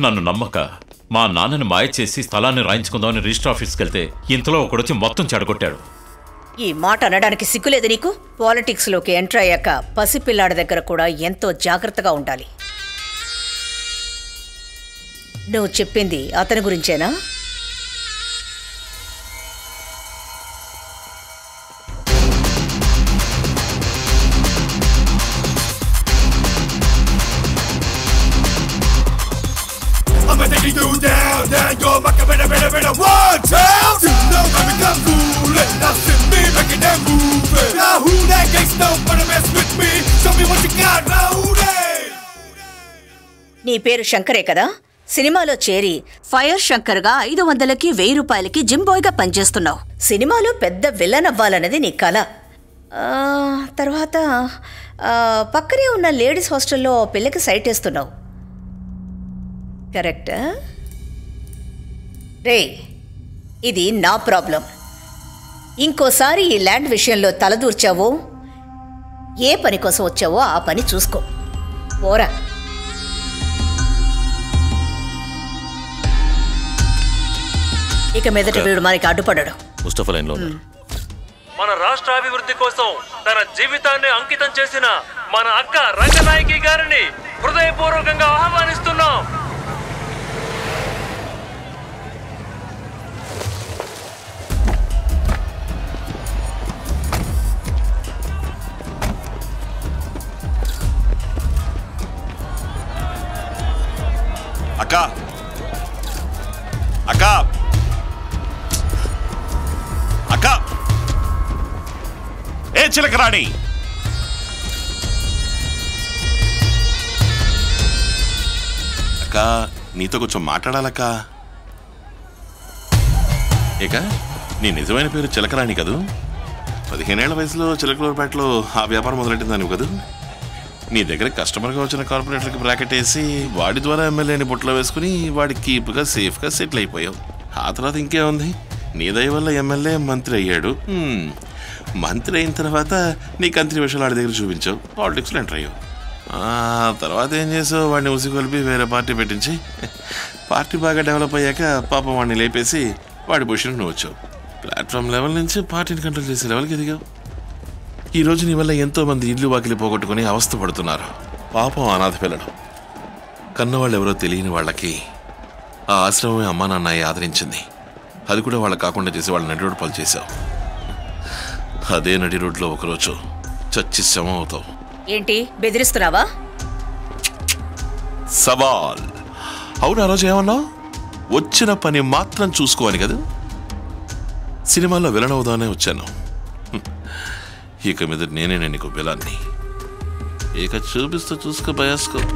నన్ను నమ్మక మా నాన్నని మాయ చేసి స్థలాన్ని రాయించుకుందామని రిజిస్టర్ ఆఫీస్కి వెళ్తే ఇంతలో ఒకడొచ్చి మొత్తం చెడగొట్టాడు. ఈ మాట అనడానికి సిగ్గులేదు నీకు? పాలిటిక్స్లోకి ఎంటర్ అయ్యాక పసిపిల్లాడి దగ్గర కూడా ఎంతో జాగ్రత్తగా ఉండాలి. నువ్వు చెప్పింది అతని గురించేనా? నీ పేరు శంకరే కదా? సినిమాలో చేరి ఫైర్ శంకర్గా 500కి 1000 రూపాయలకి జిమ్ బాయ్గా పనిచేస్తున్నావు. సినిమాలో పెద్ద విలన్ అవ్వాలన్నది నీ కళ. తర్వాత పక్కనే ఉన్న లేడీస్ హాస్టల్లో పిల్లకి సైట్ వేస్తున్నావు. కరెక్టా? రే, ఇది నా ప్రాబ్లం. ఇంకోసారి ఈ ల్యాండ్ విషయంలో తలదూర్చావో, ఏ పని కోసం వచ్చావో ఆ పని చూసుకో. పోరా. ఇక మీదట వీడు మనకి అడ్డుపడ్డాడు. ముస్తఫా లైన్లో ఉన్నాడు. మన రాష్ట్ర అభివృద్ధి కోసం తన జీవితాన్ని అంకితం చేసిన మన అక్క రంగనాయకి గారిని హృదయపూర్వకంగా ఆహ్వానిస్తున్నాం. అక్క అక్క అక్క ఏ చిలకరాణి, అక్క నీతో కొంచెం మాట్లాడాలక్క. ఇక నీ నిజమైన పేరు చిలకరాణి కదూ? 15 ఏళ్ల వయసులో చిలకలూరుపేటలో ఆ వ్యాపారం మొదలెట్టిందాను కదూ? నీ దగ్గర కస్టమర్గా వచ్చిన కార్పొరేటర్కి బ్రాకెట్ వేసి వాడి ద్వారా ఎమ్మెల్యేని బుట్టలో వేసుకుని వాడి కీప్గా సేఫ్గా సెటిల్ అయిపోయావు. ఆ తర్వాత ఇంకేముంది, నీ దయ వల్ల ఎమ్మెల్యే మంత్రి అయ్యాడు. మంత్రి అయిన తర్వాత నీ కంత్రి విషయాలు వాడి దగ్గర చూపించావు, పాలిటిక్స్లో ఎంటర్ అయ్యావు. తర్వాత ఏం చేసావు, వాడిని ఉసిగొలిపి వేరే పార్టీ పెట్టించి పార్టీ బాగా డెవలప్ అయ్యాక పాపం వాడిని లేపేసి వాడి పొజిషన్కి నువ్వు వచ్చావు. ప్లాట్ఫామ్ లెవెల్ నుంచి పార్టీని కంట్రోల్ చేసే లెవెల్కి ఎదిగావు. ఈరోజు నీ వల్ల ఎంతోమంది ఇల్లు వాకిలి పోగొట్టుకుని అవస్థ పడుతున్నారు. పాపం అనాథ పిల్లలు, కన్నవాళ్ళు ఎవరో తెలియని వాళ్ళకి ఆ ఆశ్రమమే అమ్మా నాన్న ఆదరించింది. అది కూడా వాళ్ళు కాకుండా చేసి వాళ్ళ నడి రోడ్డు పాలు చేశావు. అదే నడి రోడ్లో ఒకరోజు చచ్చి శవం అవుతావు. ఏంటి బెదిరిస్తున్నావా? సవాల్. అవును, ఆ రోజు ఏమన్నావు? వచ్చిన పని మాత్రం చూసుకోవాలి కదా. సినిమాలో విలన్ అవుదానే వచ్చాను. ఇక మీద నేనే నీకు విలాన్ని. ఇక చూపిస్తూ చూసుకో బయాస్కోప్.